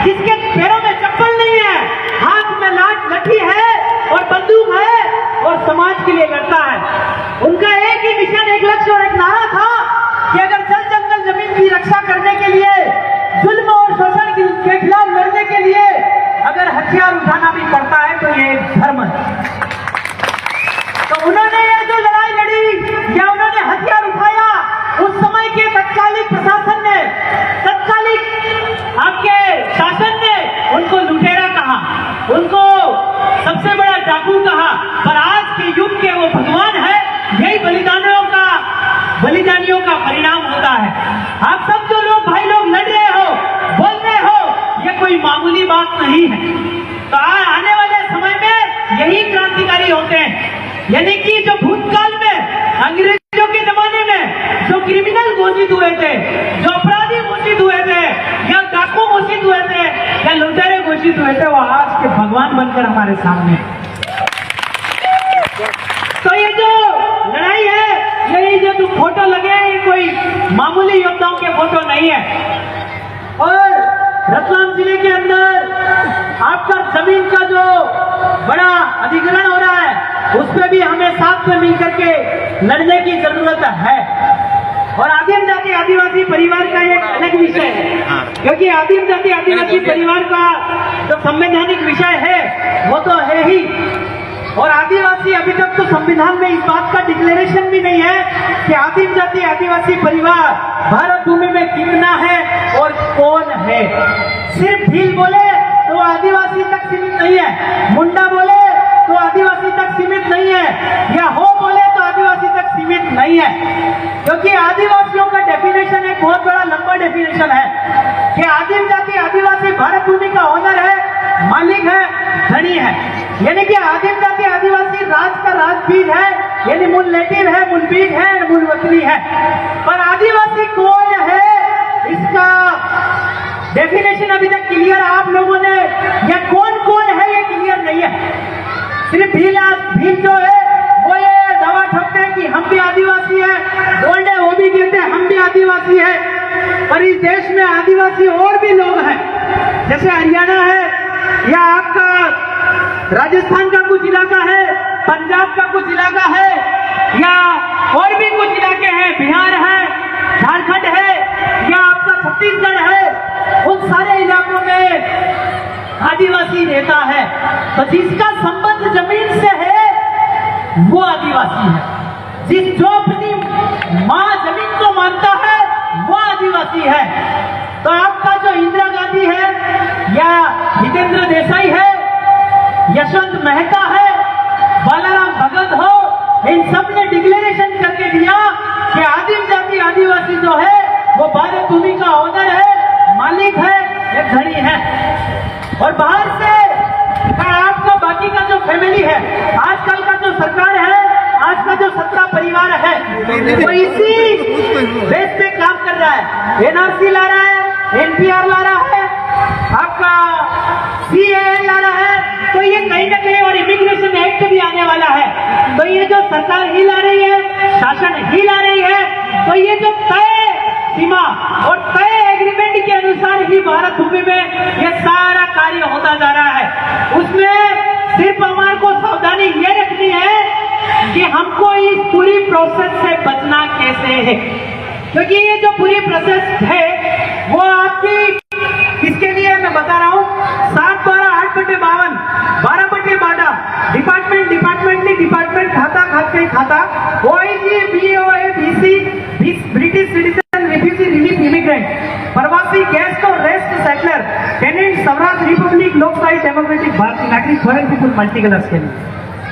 जिसके पैरों में चप्पल नहीं है, हाथ में लाठी है और बंदूक है और समाज के लिए लड़ता है। उनका एक ही मिशन, एक लक्ष्य और एक नारा था कि अगर जल जंगल जमीन की रक्षा करने के लिए, जुल्म और शोषण के खिलाफ लड़ने के लिए अगर हथियार उठाना भी पड़ता है तो ये एक धर्म है। तो उन्होंने ये जो लड़ाई लड़ी या उन्होंने हथियार उठाया, उस समय के तत्कालिक प्रशासन ने, तत्कालिक आपके शासन ने उनको लुटेरा कहा, उनको सबसे बड़ा डाकू कहा, पर आज के युग के वो भगवान है। यही बलिदानियों का परिणाम होता है। आप सब जो लोग भाई लोग लड़ रहे हो, बोल रहे हो, ये कोई मामूली बात नहीं है। तो आने वाले समय में यही क्रांतिकारी होते हैं, यानी कि जो भूतकाल में अंग्रेजों के जमाने में जो क्रिमिनल घोषित हुए थे, जो अपराधी घोषित हुए थे, या डाकू घोषित हुए थे, या लुटेरे घोषित हुए थे, वो आज के भगवान बनकर हमारे सामने। तो ये जो लड़ाई है, यही जो फोटो लगे हैं, ये कोई मामूली योद्धाओं के फोटो नहीं है। और रतलाम जिले के अंदर आपका जमीन का जो बड़ा अधिग्रहण हो रहा है, उस पर भी हमें साथ में मिलकर के लड़ने की जरूरत है। और आदिम जाति आदिवासी परिवार का एक अलग विषय है, क्योंकि आदिम जाति आदिवासी परिवार का जो संवैधानिक विषय है वो तो है ही। और आदिवासी, अभी तक तो संविधान में इस बात का डिक्लेरेशन भी नहीं है कि आदिम जाति आदिवासी परिवार भारत भूमि में कितना है और कौन है। सिर्फ भील बोले तो आदिवासी तक सीमित नहीं है, मुंडा बोले तो आदिवासी तक सीमित नहीं है, या हो बोले तो आदिवासी तक सीमित नहीं है। क्योंकि आदिवासियों का डेफिनेशन एक बहुत बड़ा लंबा डेफिनेशन है कि आदिम जाति आदिवासी भारत भूमि का ओनर है, मालिक है, धनी है। यानी कि आदिम जाति आदिवासी राज का राजबीज है, यानी मूल नेटिव है, मूल बीज है, मूल वतनी है। पर आदिवासी कौन है, इसका डेफिनेशन अभी तक क्लियर आप लोगों ने, या कौन कौन है ये क्लियर नहीं है। सिर्फ भील जो है वो ये दावा ठोकते हैं कि हम भी आदिवासी है, गोंडे वो भी कहते हैं हम भी आदिवासी है। पर इस देश में आदिवासी और भी लोग हैं, जैसे हरियाणा है, या आपका राजस्थान का कुछ इलाका है, पंजाब का कुछ इलाका है, या और भी कुछ इलाके हैं, बिहार है, झारखंड है, या आपका छत्तीसगढ़ है। उन सारे इलाकों में आदिवासी रहता है। तो जिसका संबंध जमीन से है वो आदिवासी है। जो अपनी माँ जमीन को मानता है वो आदिवासी है। तो आपका जो इंदिरा गांधी है, या जितेंद्र देसाई है, यशवंत मेहता है, बालाराम भगत हो, इन सब ने डिक्लेरेशन करके दिया कि आदिम जाति आदिवासी जो है वो भारत भूमि का ओनर है, मालिक है, एक धनी है। और बाहर से आपका बाकी का जो फैमिली है, आजकल का जो सरकार है, आज का जो सत्ता परिवार है, वो इसी बेस पे काम कर रहा है। एनआरसी ला रहा है, एनपीआर ला रहा है, आपका सीएए ला रहा है। तो ये कहीं ना कहीं, और इमिग्रेशन एक्ट भी आने वाला है। तो ये जो सरकार ही ला रही है, शासन ही ला रही है, तो ये जो तय सीमा और तय एग्रीमेंट के अनुसार ही भारत भूमि में ये सारा कार्य होता जा रहा है। उसमें सिर्फ हमारे को सावधानी ये रखनी है कि हमको इस पूरी प्रोसेस से बचना कैसे है, क्योंकि ये जो पूरी प्रोसेस है वो आपकी, किसके लिए मैं बता रहा हूँ, 7/12/8/52, 12/12, डिपार्टमेंट खाता, OIC, BOA, BC, British citizen, refugee, relief, immigrant, प्रवासी, गेस्ट और rest settler, tenant, swaraj, republic, लोकशाही, डेमोक्रेटिक, भारतीय नागरिक, फॉरेन पीपुल, मल्टी कलर्स के लिए,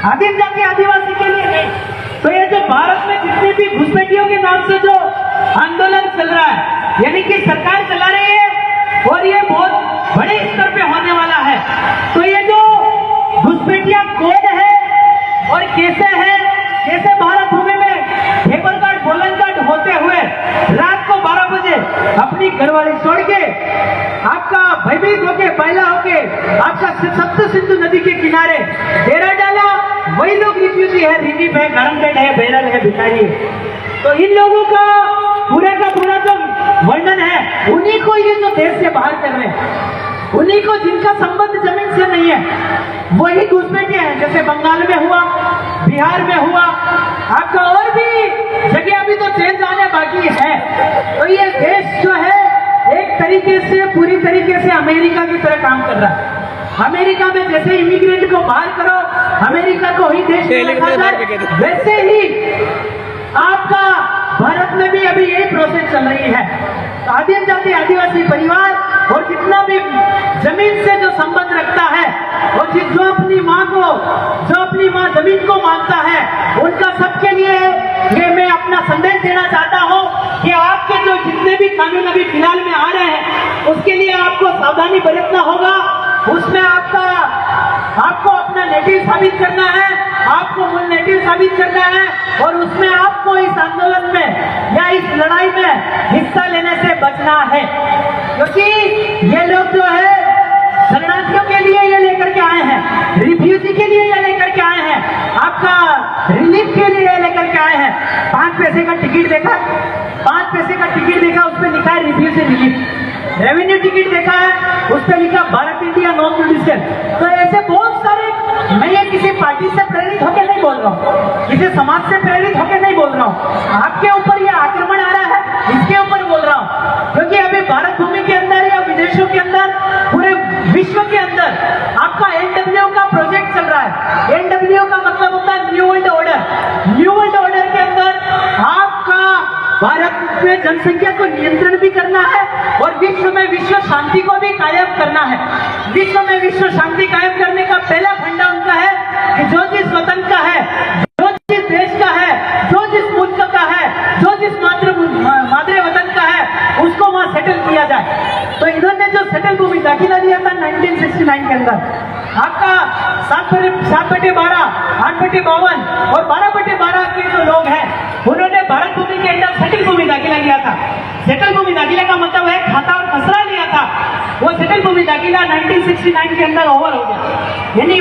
आदिम जाति आदिवासी के लिए नहीं। तो ये जो भारत में जितने भी घुसपैठियों के नाम से जो आंदोलन चल रहा है, यानी कि सरकार चला रही है, और ये बहुत बड़े स्तर पे होने वाला है। तो ये जो घुसपैठिया कौन है और कैसे है, कैसे भारत भूमि में पेपर कार्ड, बोलन कार्ड होते हुए रात को 12 बजे अपनी घरवाली छोड़ के, आपका भयभीत होके, पहला होके, आपका सप्त सिंधु नदी के किनारे डेरा डाला, वही लोग रिफ्यूजी है, रिलीफ है, गारंटेड है, बेरर है, भिखारी है। तो इन लोगों का पूरा जो वर्णन है, उन्हीं को ये जो देश से बाहर कर रहे हैं, उन्हीं किन्हीं को जिनका संबंध जमीन से नहीं है वही घुसपैठे हैं, जैसे बंगाल में हुआ, बिहार में हुआ, आपका और भी जगह अभी तो चेंज आने बाकी है। तो ये देश जो है एक तरीके से पूरी तरीके से अमेरिका की तरह काम कर रहा है। अमेरिका में जैसे इमिग्रेंट को बाहर करो, अमेरिका को ही देश में रखा जाए, वैसे ही आपका भारत में भी अभी यही प्रोसेस चल रही है। आदिम जाति आदिवासी परिवार और जितना भी जमीन से जो संबंध रखता है और जो अपनी माँ जमीन को मानता है, उनका सबके लिए ये मैं अपना संदेश देना चाहता हूँ कि आपके जो जितने भी कानून अभी फिलहाल में आ रहे हैं उसके लिए आपको सावधानी बरतना होगा। उसमें आपको अपना नेटिव साबित करना है, आपको मूल नेटिव साबित करना है और उसमें आपको इस आंदोलन में या इस लड़ाई में हिस्सा लेने से बचना है, क्योंकि ये लोग जो है शरणार्थियों के लिए ये लेकर के आए हैं, रिफ्यूजी के लिए ये लेकर के आए हैं, आपका रिलीफ के लिए ये लेकर के आए हैं। 5 पैसे का टिकट देखा, 5 पैसे का टिकट देखा, उस पर लिखा है रिफ्यूजी रिलीफ। रेवेन्यू टिकट देखा है, उस पर लिखा भारत इंडिया नॉन जुडिशियल। तो ऐसे बहुत सारे, मैं ये किसी पार्टी से प्रेरित होकर नहीं बोल रहा हूँ, किसी समाज से प्रेरित होकर नहीं बोल रहा हूँ, आपके ऊपर ये आक्रमण आ रहा है इसके ऊपर बोल रहा हूँ, क्योंकि अभी भारत भूमि के अंदर या विदेशों के अंदर, पूरे विश्व के अंदर आपका NWO का प्रोजेक्ट चल रहा है। NWO का मतलब होता है new world order. New world order के अंदर आपका भारत में जनसंख्या को नियंत्रण भी करना है और विश्व में विश्व शांति को भी कायम करना है। विश्व में विश्व शांति कायम करने का पहला फंडा उनका है कि जो जिस वतन का है, जो जिस देश का है, जो जिस मुल्क का है, जो जिस मातृ वतन का है, उसको वहां सेटल किया जाए। तो इन्होंने जो सेटल भूमि दाखिला दिया था 1969 के अंदर, आपका 7/12, 8/52 और 12/12 के जो लोग हैं उन्होंने भारत भूमि के अंदर सेटल भूमि दाखिला किया था। सेटल भूमि दाखिला का मतलब है खाता और खसरा लिया था। वो सेटल भूमि दाखिला 1969 के अंदर ओवर हो गया, यानी